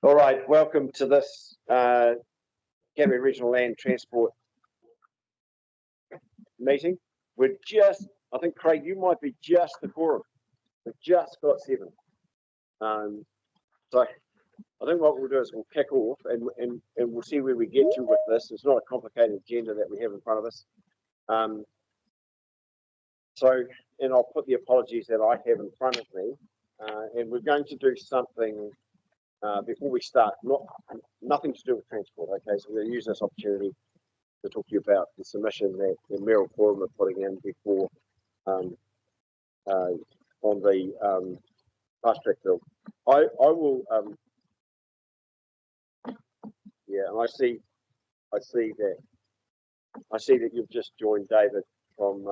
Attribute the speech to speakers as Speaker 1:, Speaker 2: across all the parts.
Speaker 1: All right, welcome to this Canterbury Regional Land Transport meeting. We're just, I think, Craig, you might be just the quorum. We've just got 7. So I think what we'll do is we'll kick off and we'll see where we get to with this. It's not a complicated agenda that we have in front of us. And I'll put the apologies that I have in front of me. And we're going to do something before we start, nothing to do with transport, okay? So we're going to use this opportunity to talk to you about the submission that the Mayoral Forum are putting in before on the fast track bill. I will, yeah, and I see that you've just joined David from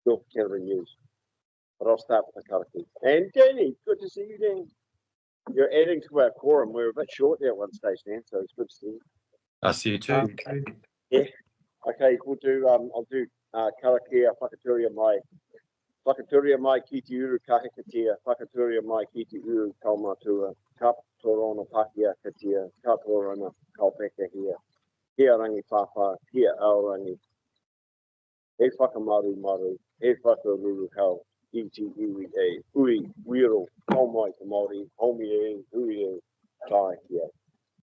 Speaker 1: North Canterbury News. But I'll start with the Karakia. And Danny, good to see you, Danny. You're adding to our quorum. We're a bit short there at one stage, Dan, so it's good to see you.
Speaker 2: I see you too.
Speaker 1: Yeah. Okay, we'll do I'll do Karakia, Whakaturia mai ki te uru kahikatia, Whakaturia mai ki te uru kaumatua, Kaporona pakia katia, Kaporona kaupeka hia, Hia rangi papa, Hia aorangi, E whakamaru maru, E whakaruru hau, E-T-U-E-A, Ui, Wiro, Haumai te Māori, Haumi e, Ui e, Tai, yeah.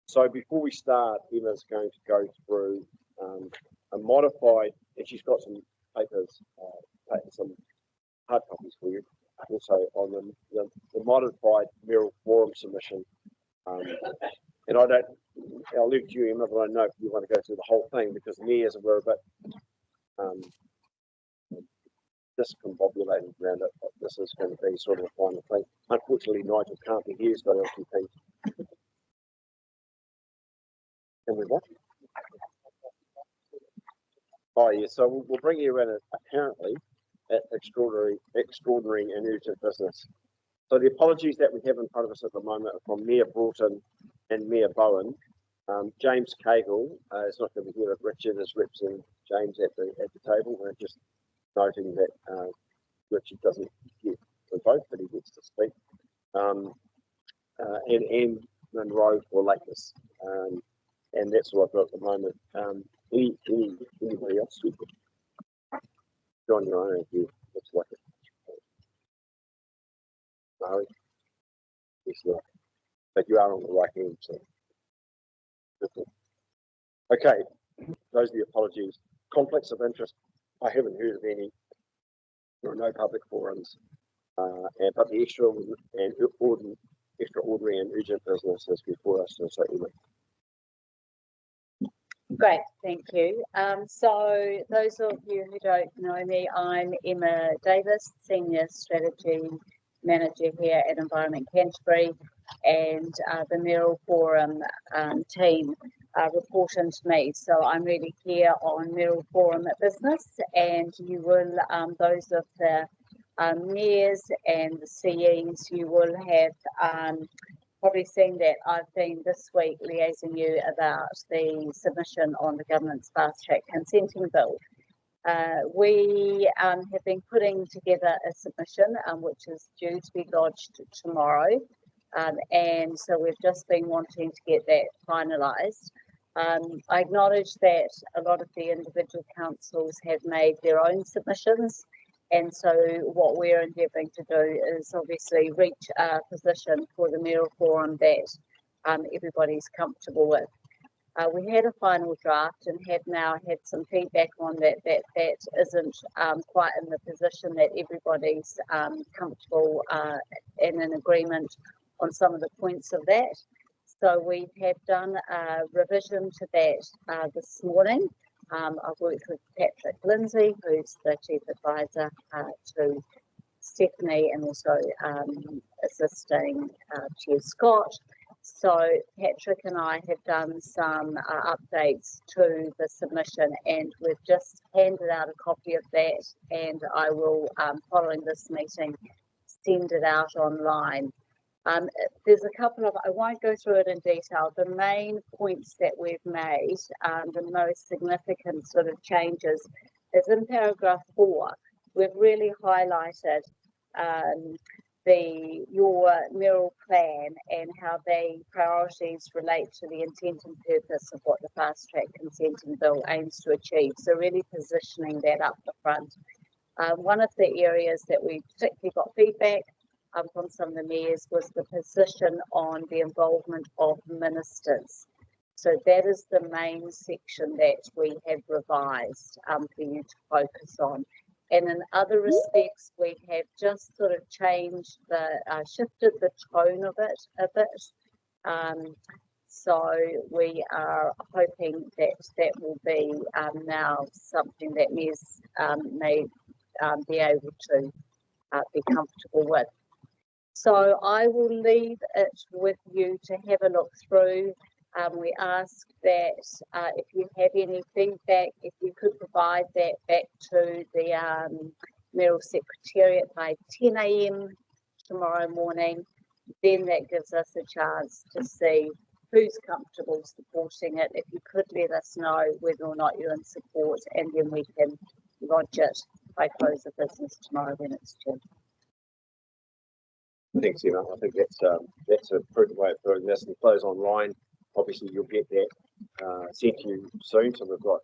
Speaker 1: So before we start, Emma's going to go through a modified, and she's got some papers, some hard copies for you, also on the modified Mayoral Forum submission. And I'll leave it to you, Emma, but I know if you want to go through the whole thing, because the mayors were a bit discombobulated around it, but this is going to be sort of a final thing. Unfortunately, Nigel can't be here, he's got LTP. Can we watch? Oh, yeah, so we'll bring you in apparently at extraordinary and urgent business. So the apologies that we have in front of us at the moment are from Mayor Broughton and Mayor Bowen. James Cahill is not going to be here, Richard is representing James at the table. We're just noting that Richard doesn't get to vote, but he gets to speak. And Anne Monroe for lateness. And that's what I've got at the moment. Anybody else? John, your own if you looks like it. No, it's not. But you are on the right hand, so. Okay, those are the apologies. Conflicts of interest. I haven't heard of any. There are no public forums, but the extraordinary and urgent business is before us. So,
Speaker 3: great, thank you. So those of you who don't know me, I'm Emma Davis, Senior Strategy Manager here at Environment Canterbury, and the Mayoral Forum team report into me. So I'm really here on Mayoral Forum business, and you will, those of the mayors and the CEs, you will have probably seen that I've been this week liaising you about the submission on the government's fast track consenting bill. We have been putting together a submission which is due to be lodged tomorrow, and so we've just been wanting to get that finalised. I acknowledge that a lot of the individual councils have made their own submissions, and so what we're endeavouring to do is obviously reach a position for the Mayoral Forum that everybody's comfortable with. We had a final draft and have now had some feedback on that isn't quite in the position that everybody's comfortable and in agreement on some of the points of that. So we have done a revision to that this morning. I've worked with Patrick Lindsay, who's the Chief Advisor to Stephanie, and also assisting Chair Scott. So Patrick and I have done some updates to the submission, and we've just handed out a copy of that, and I will, following this meeting, send it out online. There's a couple of, I won't go through it in detail, the main points that we've made, the most significant sort of changes, is in paragraph 4. We've really highlighted your mayoral plan and how the priorities relate to the intent and purpose of what the fast track consenting bill aims to achieve. So really positioning that up the front. One of the areas that we particularly got feedback from some of the mayors was the position on the involvement of ministers. So that is the main section that we have revised for you to focus on. And in other respects, we have just sort of changed shifted the tone of it a bit. So we are hoping that that will be now something that mayors may be able to be comfortable with. So I will leave it with you to have a look through. We ask that if you have any feedback, if you could provide that back to the Mayoral Secretariat by 10 a.m. tomorrow morning, then that gives us a chance to see who's comfortable supporting it. If you could let us know whether or not you're in support, and then we can lodge it by close of business tomorrow when it's due.
Speaker 1: Thanks, Emma. I think that's a prudent way of doing this. And close online. Obviously, you'll get that sent to you soon. So we've got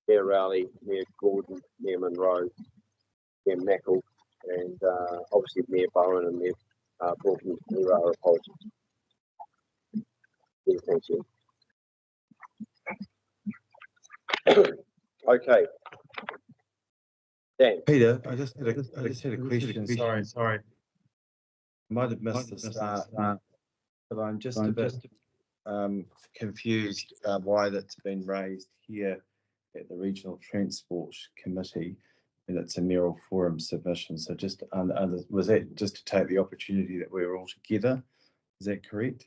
Speaker 1: Mayor Rowley, Mayor Gordon, Mayor Monroe, Mayor Mackle, and obviously Mayor Bowen and Mayor Broughton, who are apologies. Yeah, thank you. Okay. Dan.
Speaker 2: Peter, I just had a question. Sorry. I might have missed the start, but I'm just a bit confused why that's been raised here at the Regional Transport Committee, and it's a mayoral forum submission. So just was that just to take the opportunity that we were all together? Is that correct?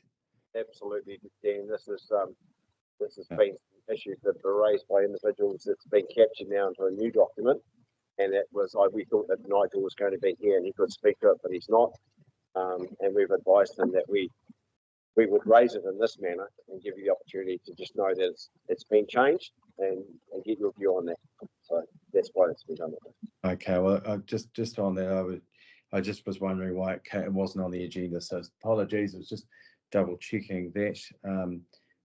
Speaker 1: Absolutely, Dan. This has been issues that were raised by individuals. It's been captured now into a new document, and that was we thought that Nigel was going to be here and he could speak to it, but he's not. And we've advised him that we would raise it in this manner and give you the opportunity to just know that it's been changed and get your view on that. So that's why it's been done.
Speaker 2: Okay, well, just on that, I just was wondering why it wasn't on the agenda. So apologies, I was just double checking that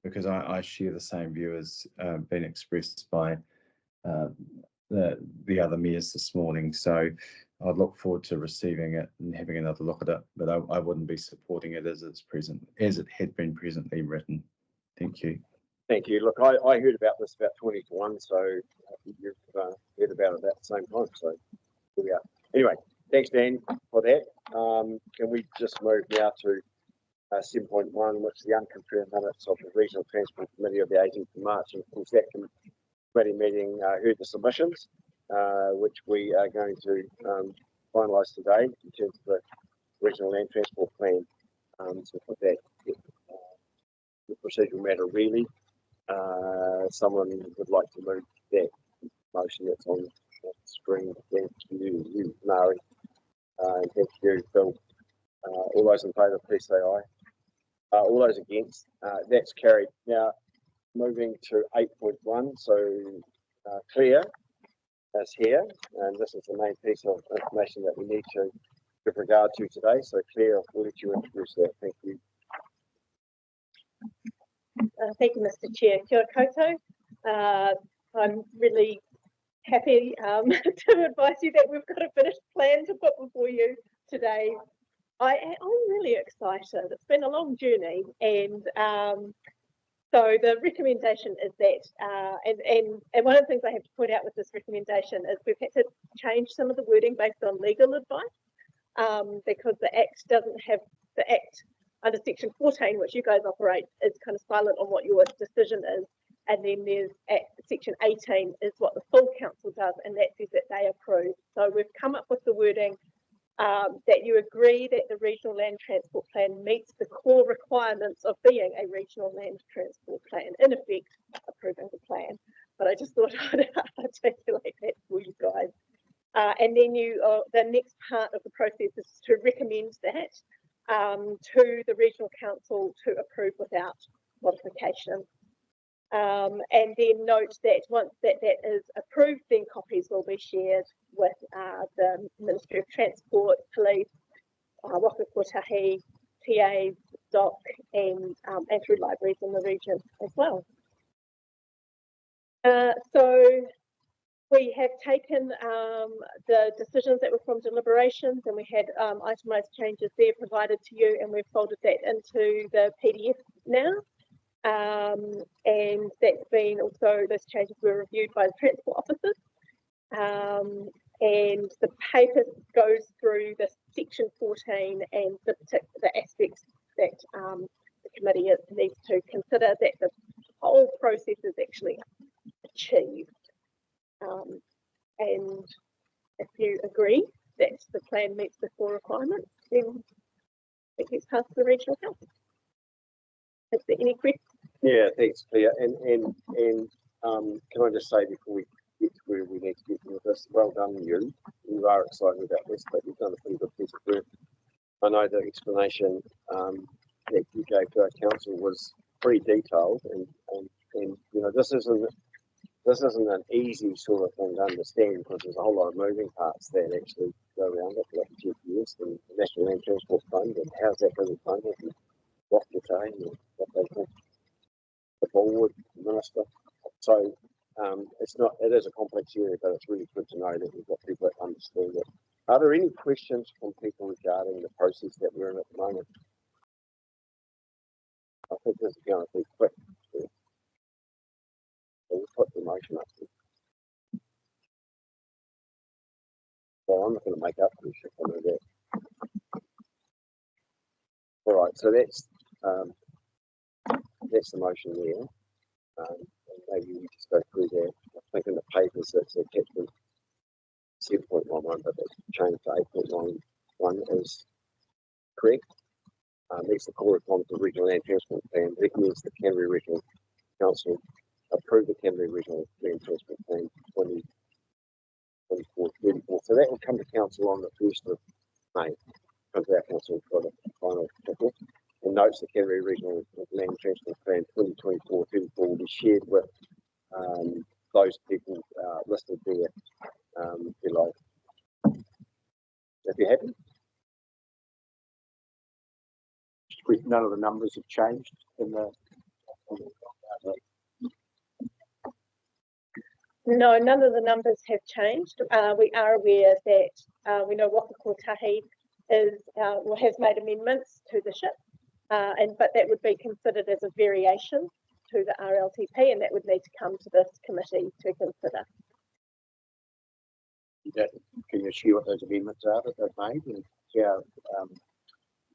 Speaker 2: because I share the same view as been expressed by the other mayors this morning. So I'd look forward to receiving it and having another look at it, but I wouldn't be supporting it as it had been presently written. Thank you.
Speaker 1: Thank you. Look, I heard about this about 20 to 1, so you've heard about it at the same time. So here we are. Anyway, thanks, Dan, for that. Can we just move now to 7.1, which is the unconfirmed minutes of the Regional Transport Committee of the 18th of March. And of course, that committee meeting heard the submissions, which we are going to finalise today in terms of the Regional Land Transport Plan. So for that, the procedural matter really, someone would like to move that motion that's on the screen. Thank you, Mari. And thank you, Phil. All those in favour, please say aye. All those against, that's carried. Now, moving to 8.1, so Claire is here, and this is the main piece of information that we need to give regard to today. So Claire, I'll let you introduce that. Thank you.
Speaker 4: Thank you, Mr. Chair. Kia ora koutou. I'm really happy to advise you that we've got a finished plan to put before you today. I'm really excited. It's been a long journey, and so the recommendation is that, and one of the things I have to point out with this recommendation is we've had to change some of the wording based on legal advice, because the Act doesn't have the Act under Section 14, which you guys operate, is kind of silent on what your decision is, and then there's Section 18 is what the full council does, and that says that they approve. So we've come up with the wording that you agree that the Regional Land Transport Plan meets the core requirements of being a Regional Land Transport Plan, in effect, approving the plan. But I just thought I'd articulate that for you guys. And then the next part of the process is to recommend that to the Regional Council to approve without modification. And then note that once that is approved, then copies will be shared with the Ministry of Transport, Police, Whakakapi, TAs, DOC, and through libraries in the region as well. So we have taken the decisions that were from deliberations, and we had itemised changes there provided to you, and we've folded that into the PDF now. And that's been also, those changes were reviewed by the transport officers. And the paper goes through the section 14 and the aspects that the committee needs to consider that the whole process is actually achieved. And if you agree that the plan meets the 4 requirements, then it gets passed to the regional council. Is there any questions?
Speaker 1: Yeah, thanks, Claire. And can I just say before we get to where we need to get with this, well done you. You are excited about this, but you've done a pretty good piece of work. I know the explanation that you gave to our council was pretty detailed, and you know, this isn't an easy sort of thing to understand, because there's a whole lot of moving parts that actually go around it, like the GPS and the National Land Transport Fund, and how's that going to be funded, and what they're saying, and what they think the board minister. So it is a complex area, but it's really good to know that we've got people that understand it. Are there any questions from people regarding the process that we're in at the moment? I think this is going to be quick. Yeah. So we'll put the motion up there. Well, I'm not going to make up for the shit, I know that. All right, so that's the motion there. And maybe we just go through that. I think in the papers it's attachment 7.11, but it's changed to 8.11 is correct. Next, the core requirements of the Regional Land Transport Plan recommends the Canterbury Regional Council approve the Canterbury Regional Land Transport Plan 2024-34. So that will come to council on the 1st of May. Comes to our council for the final ticket. And notes the Canterbury Regional Land Transport Plan 2024-34 will be shared with those people listed there below. If you're happy. None of the numbers have changed in the.
Speaker 4: No, none of the numbers have changed. We are aware that we know Whakakapi has made amendments to the ship, but that would be considered as a variation to the RLTP, and that would need to come to this committee to consider.
Speaker 1: Can you share what those amendments are that they've made, and how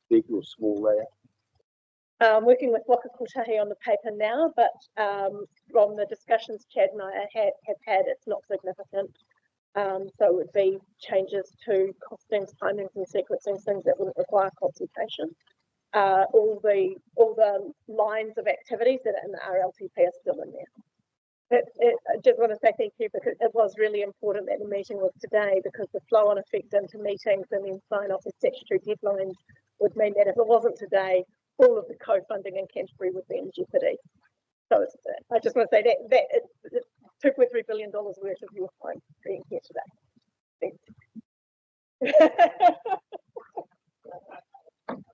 Speaker 1: big or small they are?
Speaker 4: Working with Whakakapi on the paper now, but from the discussions Chad and I have had, it's not significant. So it would be changes to costings, timings, and sequencing, things that wouldn't require consultation. All the lines of activities that are in the RLTP are still in there. I just want to say thank you, because it was really important that the meeting was today, because the flow-on effect into meetings and then sign-off of statutory deadlines would mean that if it wasn't today, all of the co-funding in Canterbury would be in jeopardy. So I just want to say that it's $2.3 billion worth of your time being here today.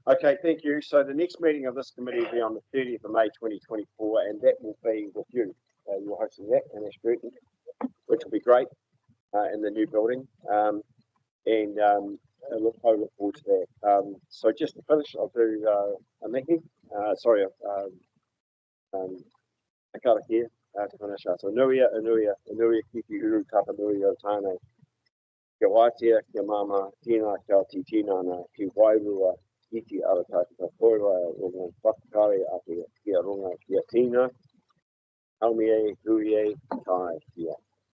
Speaker 1: Okay, thank you. So the next meeting of this committee will be on the 30th of May 2024, and that will be with you. You're hosting that, and that's great, which will be great in the new building. I look forward to that. So just to finish, I'll do a Mihi. Karakia to finish. So Anuia, Kiki Uru, Tapa Nui o Tāne. Kia wātea, kia mama, tīna, kia ti tīnana, ki wairua, iti arataka, koira, runga, whakakari, ati, kia runga, kia tīna. Haumie, huie, tai, kia.